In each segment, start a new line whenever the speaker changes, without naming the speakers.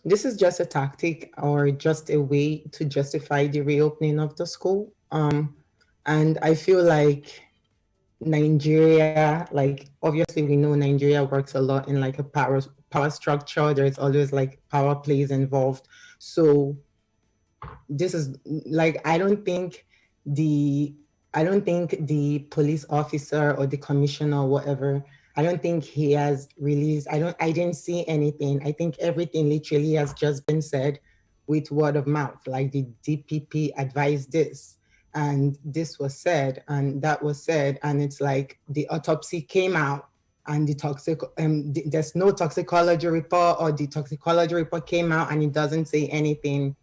This is just a tactic or just a way to justify the reopening of the school. And I feel like Nigeria, like obviously we know Nigeria works a lot in like a power structure. There's always like power plays involved. So this is like the I don't think the police officer or the commissioner or whatever, I don't think he has released, I didn't see anything. I think everything literally has just been said with word of mouth. Like the DPP advised this and this was said and that was said. And it's like the autopsy came out and there's no toxicology report, or the toxicology report came out and it doesn't say anything.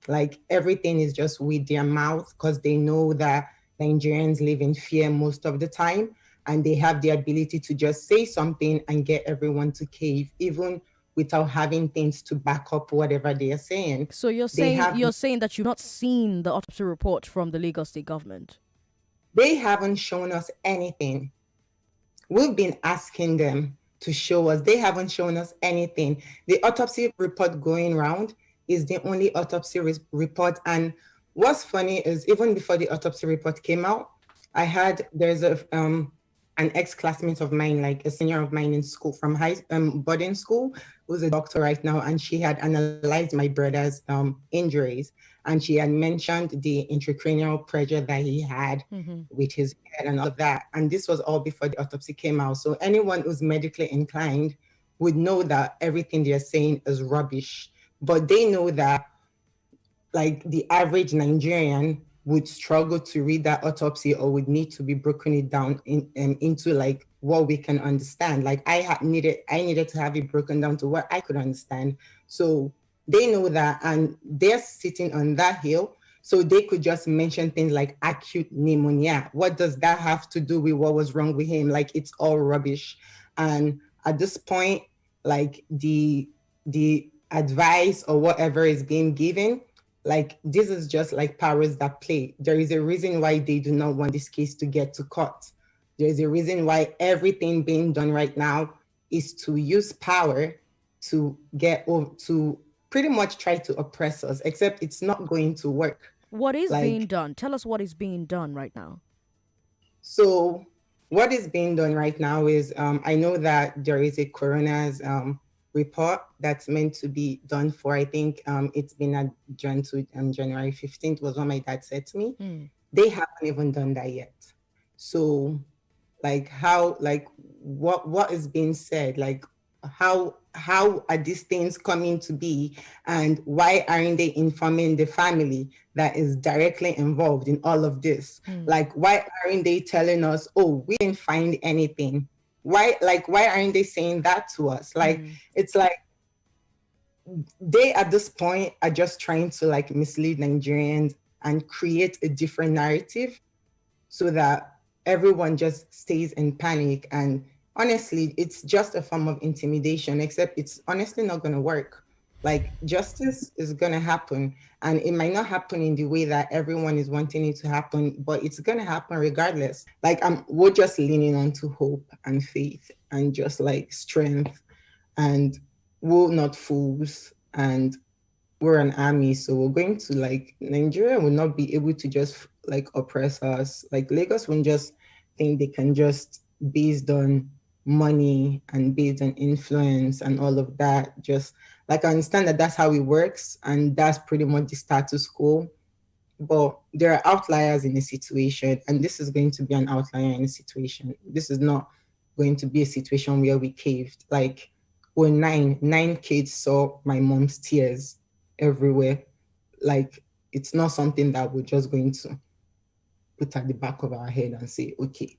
Like everything is just with their mouth because they know that Nigerians live in fear most of the time, and they have the ability to just say something and get everyone to cave, even without having things to back up whatever they are saying.
So you're saying that you've not seen the autopsy report from the Lagos state government?
They haven't shown us anything. We've been asking them to show us. They haven't shown us anything. The autopsy report going around is the only autopsy report. And what's funny is even before the autopsy report came out, there's an ex-classmate of mine, like a senior of mine in school from boarding school, who's a doctor right now, and she had analyzed my brother's injuries, and she had mentioned the intracranial pressure that he had with his head and all of that. And this was all before the autopsy came out. So anyone who's medically inclined would know that everything they're saying is rubbish. But they know that like the average Nigerian would struggle to read that autopsy, or would need to be broken it down into like what we can understand. Like I needed to have it broken down to what I could understand. So they know that, and they're sitting on that hill. So they could just mention things like acute pneumonia. What does that have to do with what was wrong with him? Like it's all rubbish. And at this point, like the advice or whatever is being given, like this is just like powers that play. There is a reason why they do not want this case to get to court. There's a reason why everything being done right now is to use power to to pretty much try to oppress us, except it's not going to work.
What is
Like,
being done? Tell us what is being done right now.
so what is being done right now is I know that there is a coroner's report that's meant to be done for, I think it's been adjourned to January 15th was what my dad said to me. They haven't even done that yet. So like what is being said, like how are these things coming to be, and why aren't they informing the family that is directly involved in all of this? Like why aren't they telling us, oh, we didn't find anything? Why aren't they saying that to us? Like it's like they at this point are just trying to like mislead Nigerians and create a different narrative so that everyone just stays in panic. And honestly, it's just a form of intimidation, except it's honestly not going to work. Like justice is going to happen, and it might not happen in the way that everyone is wanting it to happen, but it's going to happen regardless. Like we're just leaning on to hope and faith and just like strength, and we're not fools, and we're an army. So we're going to like, Nigeria will not be able to just like oppress us. Like Lagos won't just think they can just, based on money and based on influence and all of that, just like I understand that that's how it works and that's pretty much the status quo. But there are outliers in the situation, and this is going to be an outlier in the situation. This is not going to be a situation where we caved. Like when nine kids saw my mom's tears everywhere. Like it's not something that we're just going to put at the back of our head and say, okay.